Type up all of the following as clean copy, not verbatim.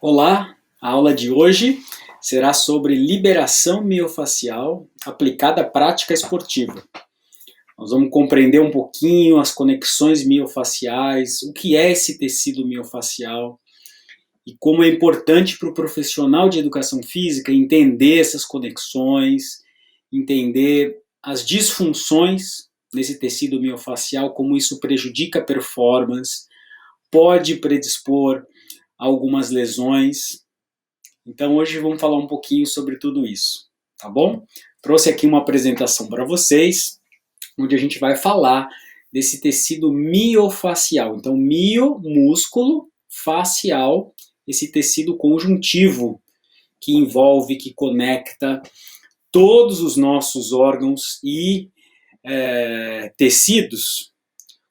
Olá, a aula de hoje será sobre liberação miofascial aplicada à prática esportiva. Nós vamos compreender um pouquinho as conexões miofasciais, o que é esse tecido miofascial e como é importante para o profissional de educação física entender essas conexões, entender as disfunções nesse tecido miofascial, como isso prejudica a performance, pode predispor a algumas lesões. Então hoje vamos falar um pouquinho sobre tudo isso, tá bom? Trouxe aqui uma apresentação para vocês, onde a gente vai falar desse tecido miofacial. Então, mio, músculo, facial, esse tecido conjuntivo que envolve, que conecta todos os nossos órgãos e tecidos,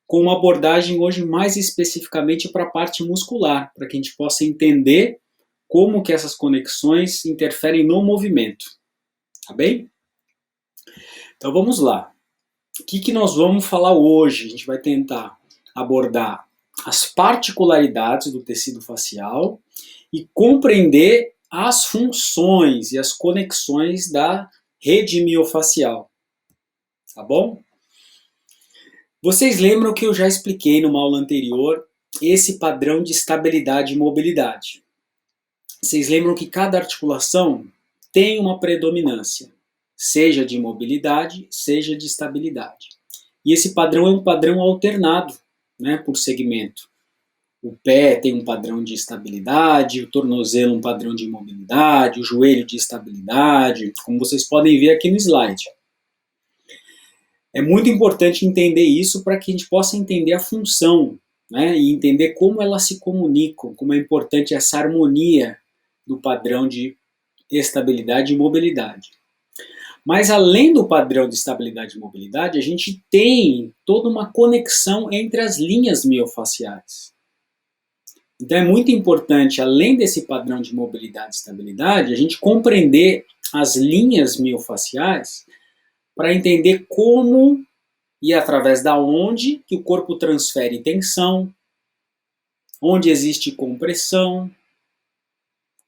com uma abordagem hoje mais especificamente para a parte muscular, para que a gente possa entender como que essas conexões interferem no movimento, tá bem? Então vamos lá. O que nós vamos falar hoje? A gente vai tentar abordar as particularidades do tecido facial e compreender as funções e as conexões da rede miofacial, tá bom? Vocês lembram que eu já expliquei numa aula anterior esse padrão de estabilidade e mobilidade. Vocês lembram que cada articulação tem uma predominância, seja de mobilidade, seja de estabilidade. E esse padrão é um padrão alternado, né, por segmento. O pé tem um padrão de estabilidade, o tornozelo um padrão de mobilidade, o joelho de estabilidade, como vocês podem ver aqui no slide. É muito importante entender isso para que a gente possa entender a função, né, e entender como elas se comunicam, como é importante essa harmonia do padrão de estabilidade e mobilidade. Mas além do padrão de estabilidade e mobilidade, a gente tem toda uma conexão entre as linhas miofaciais. Então é muito importante, além desse padrão de mobilidade e estabilidade, a gente compreender as linhas miofaciais para entender como e através da onde que o corpo transfere tensão, onde existe compressão,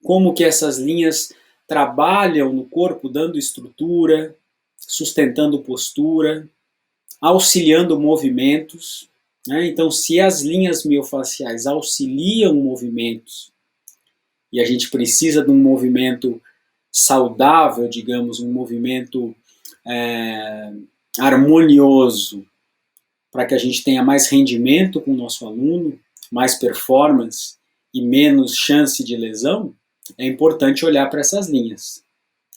como que essas linhas trabalham no corpo dando estrutura, sustentando postura, auxiliando movimentos, né? Então, se as linhas miofaciais auxiliam movimentos e a gente precisa de um movimento saudável, digamos, um movimento harmonioso, para que a gente tenha mais rendimento com o nosso aluno, mais performance e menos chance de lesão, é importante olhar para essas linhas,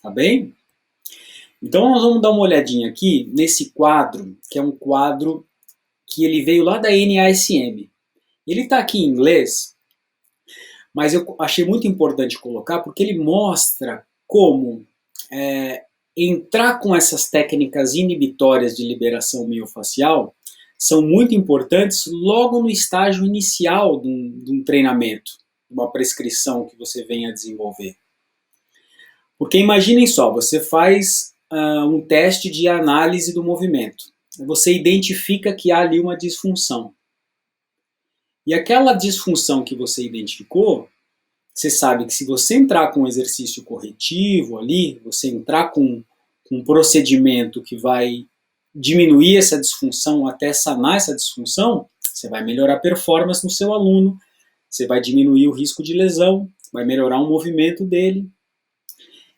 tá bem? Então nós vamos dar uma olhadinha aqui nesse quadro, que é um quadro que ele veio lá da NASM. Ele está aqui em inglês, mas eu achei muito importante colocar porque ele mostra como entrar com essas técnicas inibitórias de liberação miofacial são muito importantes logo no estágio inicial de um treinamento, uma prescrição que você venha a desenvolver. Porque imaginem só, você faz um teste de análise do movimento. Você identifica que há ali uma disfunção. E aquela disfunção que você identificou, você sabe que se você entrar com um exercício corretivo ali, você entrar com um procedimento que vai diminuir essa disfunção até sanar essa disfunção, você vai melhorar a performance no seu aluno, você vai diminuir o risco de lesão, vai melhorar o movimento dele.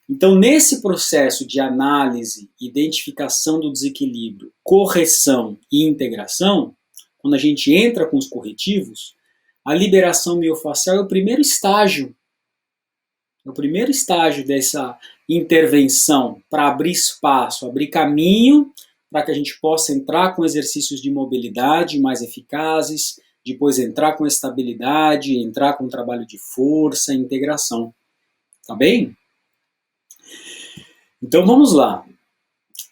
Então, nesse processo de análise, identificação do desequilíbrio, correção e integração, quando a gente entra com os corretivos, a liberação miofacial é o primeiro estágio. É o primeiro estágio dessa intervenção para abrir espaço, abrir caminho para que a gente possa entrar com exercícios de mobilidade mais eficazes, depois entrar com estabilidade, entrar com trabalho de força, integração. Tá bem? Então vamos lá.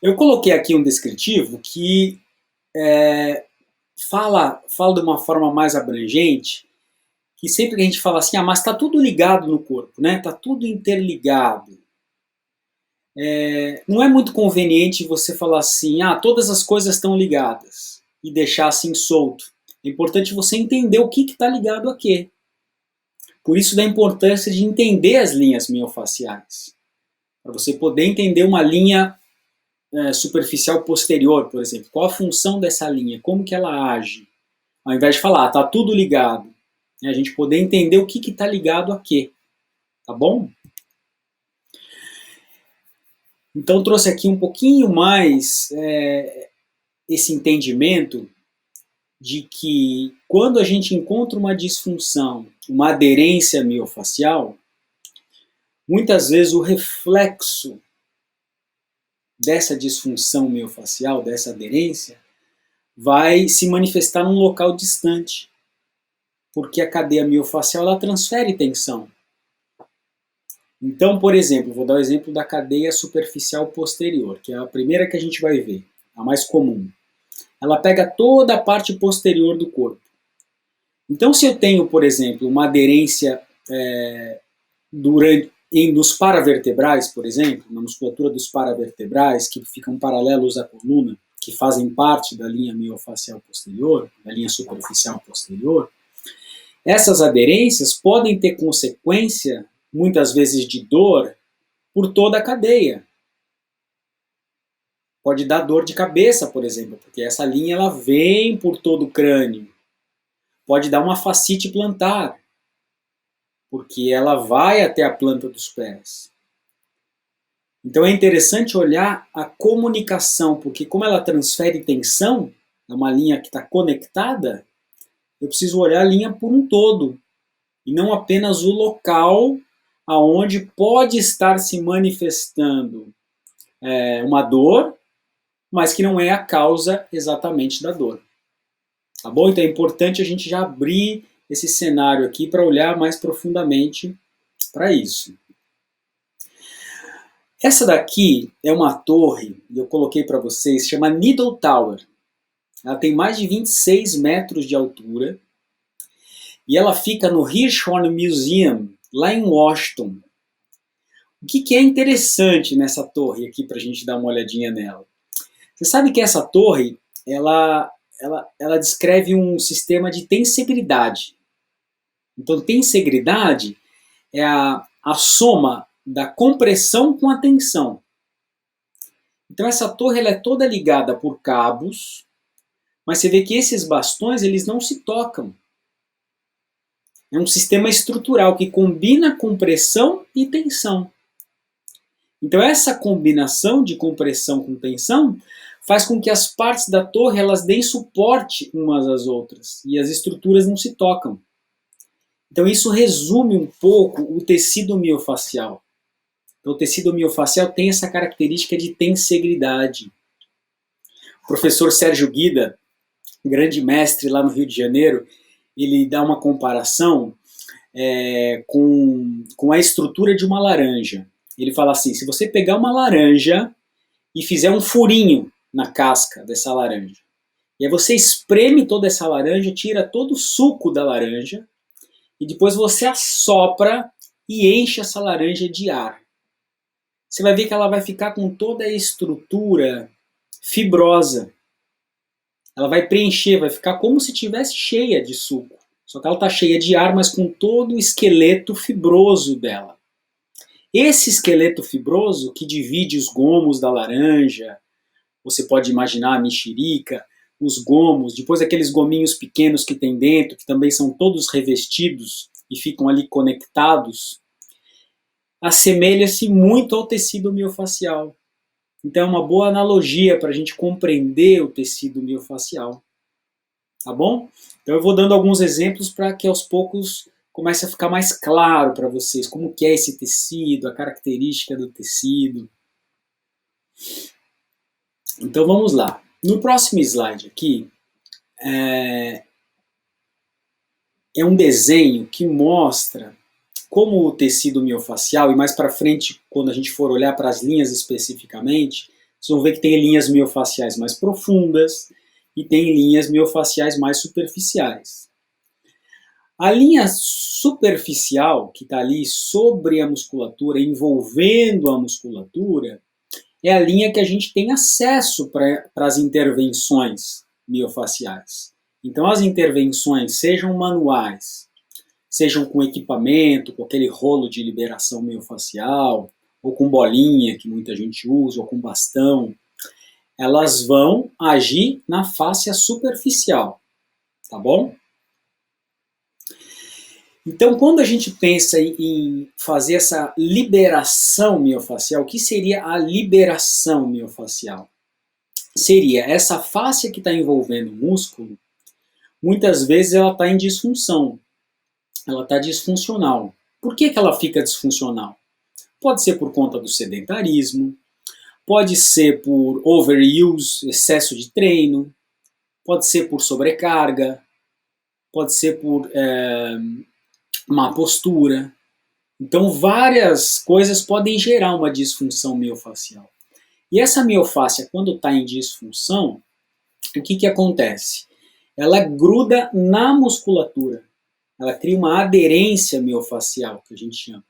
Eu coloquei aqui um descritivo que fala de uma forma mais abrangente, que sempre que a gente fala assim, mas está tudo ligado no corpo, né? Está tudo interligado. Não é muito conveniente você falar assim, todas as coisas estão ligadas, e deixar assim solto. É importante você entender o que está ligado a quê. Por isso da importância de entender as linhas miofaciais. Para você poder entender uma linha superficial posterior, por exemplo. Qual a função dessa linha? Como que ela age? Ao invés de falar, está tudo ligado. A gente poder entender o que está ligado a quê. Tá bom? Então trouxe aqui um pouquinho mais esse entendimento de que quando a gente encontra uma disfunção, uma aderência miofacial, muitas vezes o reflexo dessa disfunção miofacial, dessa aderência, vai se manifestar num local distante, porque a cadeia miofacial ela transfere tensão. Então, por exemplo, vou dar o exemplo da cadeia superficial posterior, que é a primeira que a gente vai ver, a mais comum. Ela pega toda a parte posterior do corpo. Então, se eu tenho, por exemplo, uma aderência nos paravertebrais, por exemplo, na musculatura dos paravertebrais, que ficam paralelos à coluna, que fazem parte da linha miofacial posterior, da linha superficial posterior, essas aderências podem ter consequência, muitas vezes de dor, por toda a cadeia. Pode dar dor de cabeça, por exemplo, porque essa linha ela vem por todo o crânio. Pode dar uma fascite plantar, porque ela vai até a planta dos pés. Então é interessante olhar a comunicação, porque como ela transfere tensão, é uma linha que está conectada, eu preciso olhar a linha por um todo, e não apenas o local aonde pode estar se manifestando uma dor, mas que não é a causa exatamente da dor. Tá bom? Então é importante a gente já abrir esse cenário aqui para olhar mais profundamente para isso. Essa daqui é uma torre, e eu coloquei para vocês, chama Needle Tower. Ela tem mais de 26 metros de altura e ela fica no Hirshhorn Museum, lá em Washington. O que é interessante nessa torre aqui para a gente dar uma olhadinha nela? Você sabe que essa torre, ela descreve um sistema de tensegridade. Então, tensegridade é a soma da compressão com a tensão. Então, essa torre ela é toda ligada por cabos, mas você vê que esses bastões eles não se tocam. É um sistema estrutural que combina compressão e tensão. Então, essa combinação de compressão com tensão faz com que as partes da torre elas deem suporte umas às outras e as estruturas não se tocam. Então isso resume um pouco o tecido miofacial. Então, o tecido miofacial tem essa característica de tensegridade. O professor Sérgio Guida, grande mestre lá no Rio de Janeiro, ele dá uma comparação com a estrutura de uma laranja. Ele fala assim, se você pegar uma laranja e fizer um furinho na casca dessa laranja, e aí você espreme toda essa laranja, tira todo o suco da laranja, e depois você assopra e enche essa laranja de ar. Você vai ver que ela vai ficar com toda a estrutura fibrosa. Ela vai preencher, vai ficar como se estivesse cheia de suco. Só que ela está cheia de ar, mas com todo o esqueleto fibroso dela. Esse esqueleto fibroso que divide os gomos da laranja, você pode imaginar a mexerica, os gomos, depois aqueles gominhos pequenos que tem dentro, que também são todos revestidos e ficam ali conectados, assemelha-se muito ao tecido miofacial. Então é uma boa analogia para a gente compreender o tecido miofacial. Tá bom? Então eu vou dando alguns exemplos para que aos poucos comece a ficar mais claro para vocês como que é esse tecido, a característica do tecido. Então vamos lá. No próximo slide aqui, é um desenho que mostra como o tecido miofacial, e mais para frente, quando a gente for olhar para as linhas especificamente, vocês vão ver que tem linhas miofaciais mais profundas e tem linhas miofaciais mais superficiais. A linha superficial, que está ali sobre a musculatura, envolvendo a musculatura, é a linha que a gente tem acesso para as intervenções miofaciais. Então, as intervenções, sejam manuais, sejam com equipamento, com aquele rolo de liberação miofascial, ou com bolinha, que muita gente usa, ou com bastão, elas vão agir na fáscia superficial, tá bom? Então, quando a gente pensa em fazer essa liberação miofascial, o que seria a liberação miofascial? Seria essa fáscia que está envolvendo o músculo, muitas vezes ela está em disfunção, ela está disfuncional. Por que ela fica disfuncional? Pode ser por conta do sedentarismo, pode ser por overuse, excesso de treino, pode ser por sobrecarga, pode ser por má postura. Então, várias coisas podem gerar uma disfunção miofascial. E essa miofáscia, quando está em disfunção, o que acontece? Ela gruda na musculatura. Ela cria uma aderência miofascial, que a gente chama.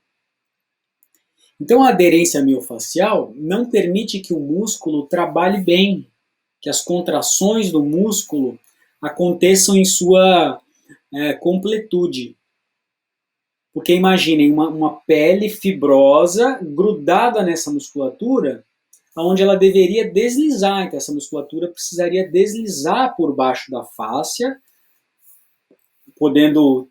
Então, a aderência miofascial não permite que o músculo trabalhe bem, que as contrações do músculo aconteçam em sua completude. Porque imaginem uma pele fibrosa grudada nessa musculatura, onde ela deveria deslizar. Então, essa musculatura precisaria deslizar por baixo da fáscia, podendo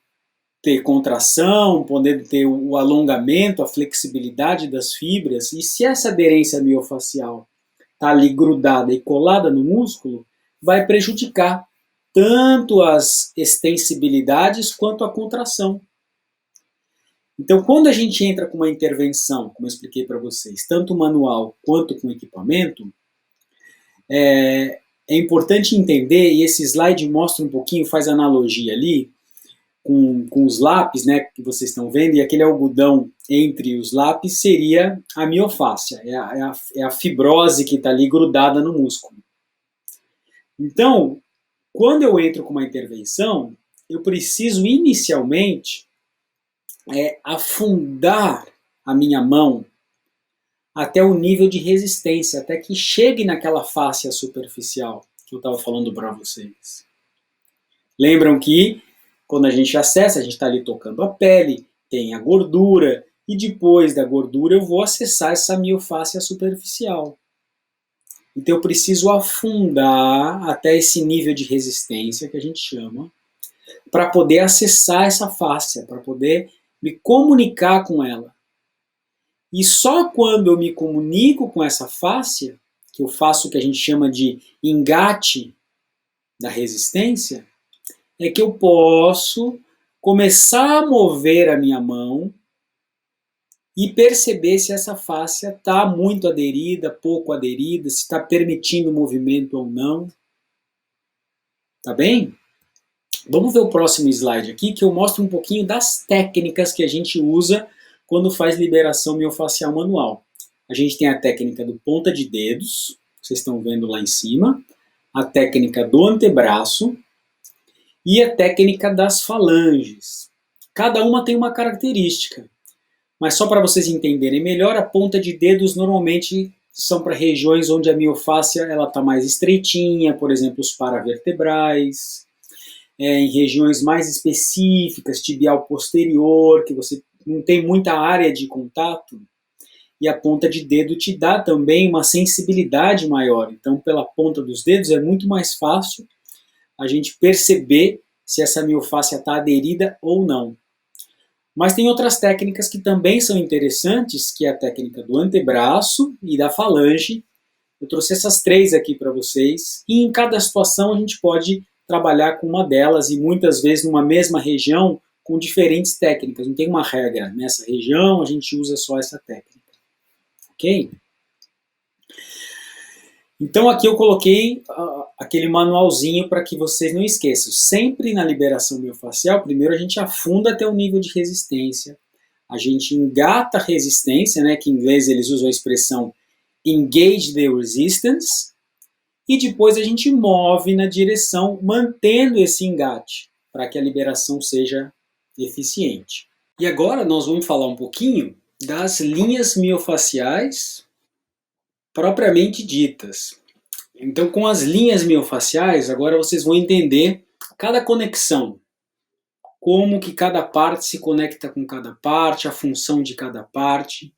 ter contração, podendo ter o alongamento, a flexibilidade das fibras. E se essa aderência miofascial está ali grudada e colada no músculo, vai prejudicar tanto as extensibilidades quanto a contração. Então, quando a gente entra com uma intervenção, como eu expliquei para vocês, tanto manual quanto com equipamento, é importante entender, e esse slide mostra um pouquinho, faz analogia ali, com os lápis, né, que vocês estão vendo, e aquele algodão entre os lápis seria a miofáscia, é a fibrose que está ali grudada no músculo. Então, quando eu entro com uma intervenção, eu preciso inicialmente afundar a minha mão até o nível de resistência, até que chegue naquela fáscia superficial que eu estava falando para vocês. Lembram que quando a gente acessa, a gente está ali tocando a pele, tem a gordura, e depois da gordura eu vou acessar essa miofáscia superficial. Então eu preciso afundar até esse nível de resistência que a gente chama, para poder acessar essa fáscia, para poder me comunicar com ela. E só quando eu me comunico com essa fáscia, que eu faço o que a gente chama de engate da resistência, é que eu posso começar a mover a minha mão e perceber se essa fáscia está muito aderida, pouco aderida, se está permitindo o movimento ou não. Tá bem? Vamos ver o próximo slide aqui, que eu mostro um pouquinho das técnicas que a gente usa quando faz liberação miofascial manual. A gente tem a técnica do ponta de dedos, vocês estão vendo lá em cima, a técnica do antebraço e a técnica das falanges. Cada uma tem uma característica, mas só para vocês entenderem melhor, a ponta de dedos normalmente são para regiões onde a miofáscia está mais estreitinha, por exemplo, os paravertebrais, em regiões mais específicas, tibial posterior, que você não tem muita área de contato, e a ponta de dedo te dá também uma sensibilidade maior. Então, pela ponta dos dedos é muito mais fácil a gente perceber se essa miofáscia está aderida ou não. Mas tem outras técnicas que também são interessantes, que é a técnica do antebraço e da falange. Eu trouxe essas três aqui para vocês, e em cada situação a gente pode trabalhar com uma delas, e muitas vezes numa mesma região, com diferentes técnicas. Não tem uma regra. Nessa região a gente usa só essa técnica. Ok? Então aqui eu coloquei aquele manualzinho para que vocês não esqueçam. Sempre na liberação miofascial, primeiro a gente afunda até o nível de resistência. A gente engata a resistência, né, que em inglês eles usam a expressão engage the resistance, e depois a gente move na direção, mantendo esse engate, para que a liberação seja eficiente. E agora nós vamos falar um pouquinho das linhas miofasciais propriamente ditas. Então, com as linhas miofasciais, agora vocês vão entender cada conexão. como que cada parte se conecta com cada parte, a função de cada parte.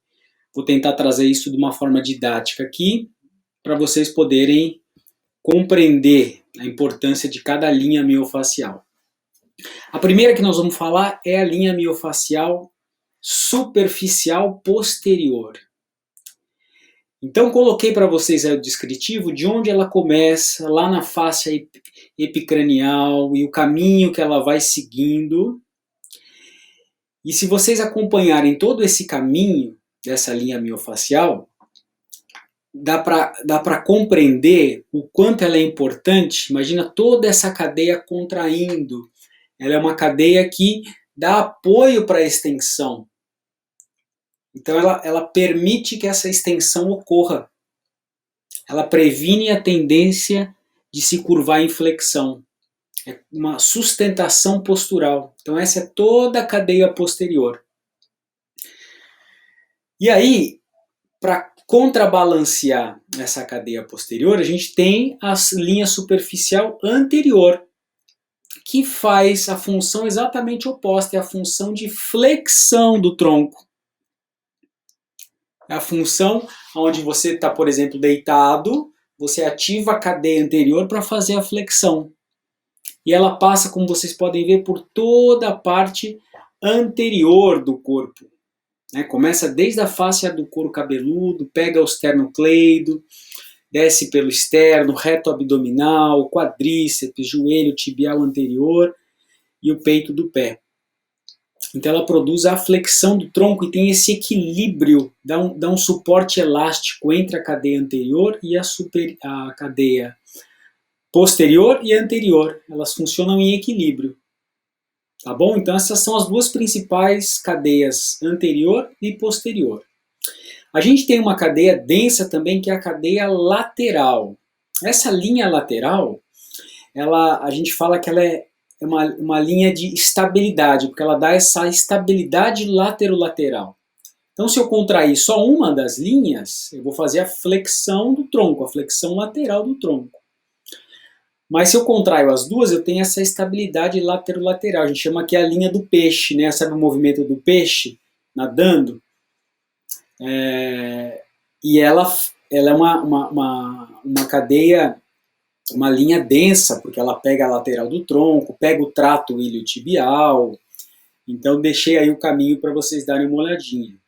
Vou tentar trazer isso de uma forma didática aqui, para vocês poderem compreender a importância de cada linha miofascial. A primeira que nós vamos falar é a linha miofascial superficial posterior. Então, coloquei para vocês aí o descritivo de onde ela começa, lá na face epicranial e o caminho que ela vai seguindo. E se vocês acompanharem todo esse caminho dessa linha miofascial, dá para compreender o quanto ela é importante. Imagina toda essa cadeia contraindo. Ela é uma cadeia que dá apoio para a extensão. Então ela permite que essa extensão ocorra. Ela previne a tendência de se curvar em flexão. É uma sustentação postural. Então essa é toda a cadeia posterior. E aí, para contrabalancear essa cadeia posterior, a gente tem a linha superficial anterior, que faz a função exatamente oposta, é a função de flexão do tronco. É a função onde você está, por exemplo, deitado, você ativa a cadeia anterior para fazer a flexão. E ela passa, como vocês podem ver, por toda a parte anterior do corpo. Começa desde a face do couro cabeludo, pega o esternocleido, desce pelo externo, reto abdominal, quadríceps, joelho tibial anterior e o peito do pé. Então ela produz a flexão do tronco e tem esse equilíbrio, dá um suporte elástico entre a cadeia anterior e a cadeia posterior e anterior. Elas funcionam em equilíbrio. Tá bom? Então essas são as duas principais cadeias, anterior e posterior. A gente tem uma cadeia densa também, que é a cadeia lateral. Essa linha lateral, a gente fala que ela é uma linha de estabilidade, porque ela dá essa estabilidade laterolateral. Então, se eu contrair só uma das linhas, eu vou fazer a flexão do tronco, a flexão lateral do tronco. Mas se eu contraio as duas, eu tenho essa estabilidade laterolateral. A gente chama aqui a linha do peixe, né? Sabe o movimento do peixe nadando? E ela é uma cadeia, uma linha densa, porque ela pega a lateral do tronco, pega o trato iliotibial. Então deixei aí o caminho para vocês darem uma olhadinha.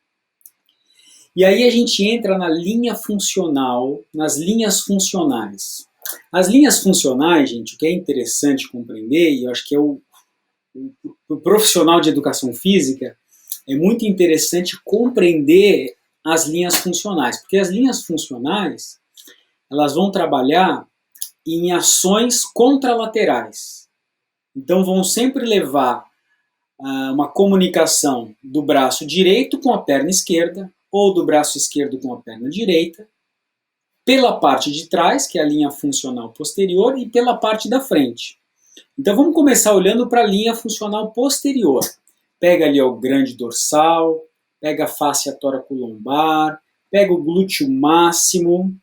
E aí a gente entra na linha funcional, nas linhas funcionais. As linhas funcionais, gente, o que é interessante compreender, e eu acho que o profissional de educação física, é muito interessante compreender as linhas funcionais, porque as linhas funcionais, elas vão trabalhar em ações contralaterais. Então vão sempre levar uma comunicação do braço direito com a perna esquerda, ou do braço esquerdo com a perna direita, pela parte de trás, que é a linha funcional posterior, e pela parte da frente. Então vamos começar olhando para a linha funcional posterior. Pega ali o grande dorsal, pega a fáscia tóraco-lombar, pega o glúteo máximo,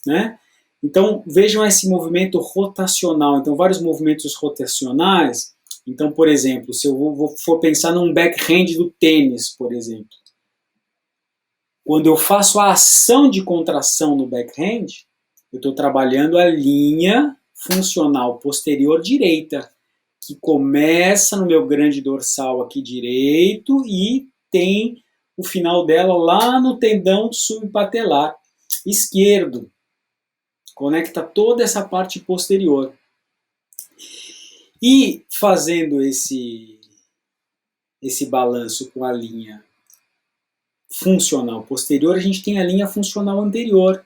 né? Então vejam esse movimento rotacional. Então vários movimentos rotacionais. Então, por exemplo, se eu for pensar num backhand do tênis, por exemplo. Quando eu faço a ação de contração no backhand, eu estou trabalhando a linha funcional posterior direita, que começa no meu grande dorsal aqui direito e tem o final dela lá no tendão subpatelar esquerdo. Conecta toda essa parte posterior. E fazendo esse balanço com a linha funcional posterior, a gente tem a linha funcional anterior.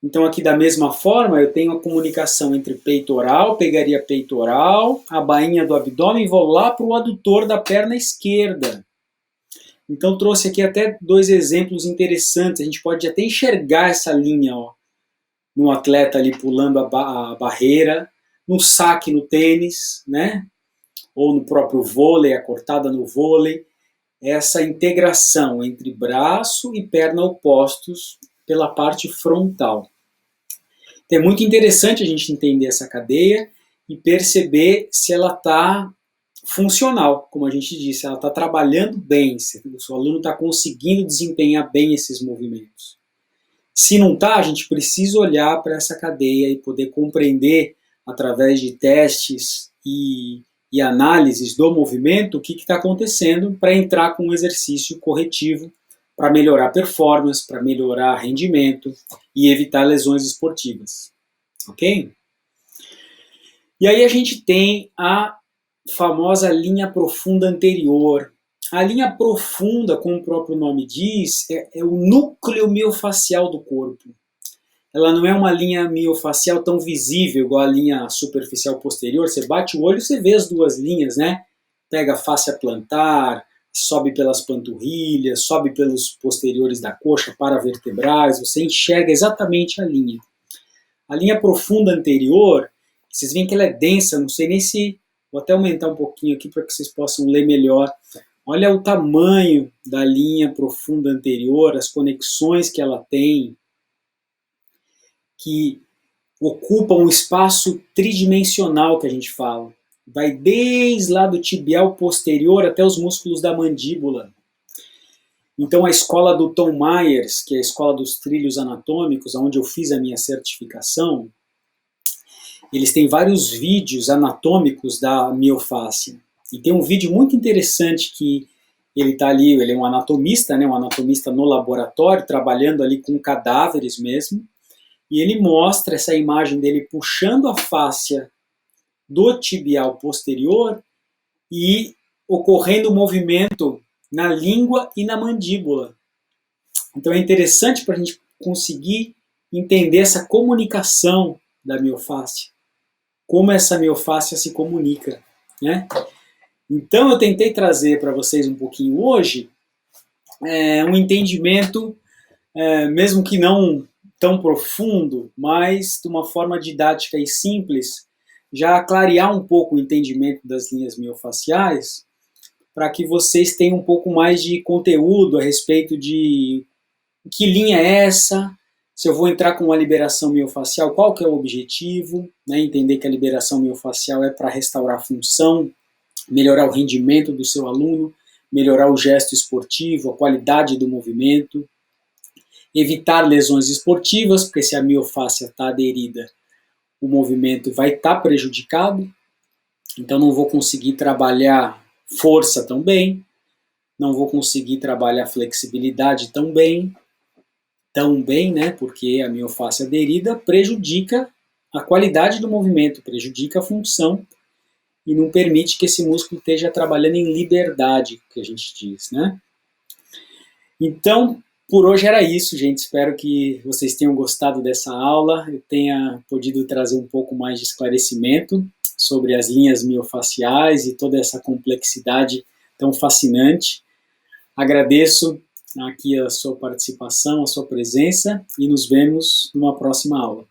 Então aqui da mesma forma eu tenho a comunicação entre peitoral, pegaria peitoral, a bainha do abdômen e vou lá para o adutor da perna esquerda. Então trouxe aqui até dois exemplos interessantes, a gente pode até enxergar essa linha, ó, no atleta ali pulando a barreira, no saque no tênis, né? Ou no próprio vôlei, a cortada no vôlei. Essa integração entre braço e perna opostos pela parte frontal. Então é muito interessante a gente entender essa cadeia e perceber se ela está funcional, como a gente disse, ela está trabalhando bem, o seu aluno está conseguindo desempenhar bem esses movimentos. Se não está, a gente precisa olhar para essa cadeia e poder compreender, através de testes e análises do movimento, o que está acontecendo para entrar com um exercício corretivo para melhorar a performance, para melhorar rendimento e evitar lesões esportivas. Ok? E aí a gente tem a famosa linha profunda anterior. A linha profunda, como o próprio nome diz, é o núcleo miofacial do corpo. Ela não é uma linha miofacial tão visível igual a linha superficial posterior. Você bate o olho e você vê as duas linhas, né? Pega a fáscia plantar, sobe pelas panturrilhas, sobe pelos posteriores da coxa, paravertebrais, você enxerga exatamente a linha. A linha profunda anterior, vocês veem que ela é densa, não sei nem se... Vou até aumentar um pouquinho aqui para que vocês possam ler melhor. Olha o tamanho da linha profunda anterior, as conexões que ela tem, que ocupa um espaço tridimensional que a gente fala. Vai desde lá do tibial posterior até os músculos da mandíbula. Então a escola do Tom Myers, que é a escola dos trilhos anatômicos, onde eu fiz a minha certificação, eles têm vários vídeos anatômicos da miofáscia. E tem um vídeo muito interessante que ele está ali, ele é um anatomista, né, um anatomista no laboratório, trabalhando ali com cadáveres mesmo, e ele mostra essa imagem dele puxando a fáscia do tibial posterior e ocorrendo o movimento na língua e na mandíbula. Então é interessante para a gente conseguir entender essa comunicação da miofáscia, como essa miofáscia se comunica, né? Então eu tentei trazer para vocês um pouquinho hoje um entendimento, mesmo que não tão profundo, mas de uma forma didática e simples, já clarear um pouco o entendimento das linhas miofaciais, para que vocês tenham um pouco mais de conteúdo a respeito de que linha é essa, se eu vou entrar com uma liberação miofacial, qual que é o objetivo, né? Entender que a liberação miofacial é para restaurar a função, melhorar o rendimento do seu aluno, melhorar o gesto esportivo, a qualidade do movimento, evitar lesões esportivas, porque se a miofáscia está aderida, o movimento vai estar prejudicado, então não vou conseguir trabalhar força tão bem, não vou conseguir trabalhar flexibilidade tão bem, né, porque a miofáscia aderida prejudica a qualidade do movimento, prejudica a função e não permite que esse músculo esteja trabalhando em liberdade, que a gente diz, né? Então, por hoje era isso, gente. Espero que vocês tenham gostado dessa aula, eu tenha podido trazer um pouco mais de esclarecimento sobre as linhas miofaciais e toda essa complexidade tão fascinante. Agradeço aqui a sua participação, a sua presença e nos vemos numa próxima aula.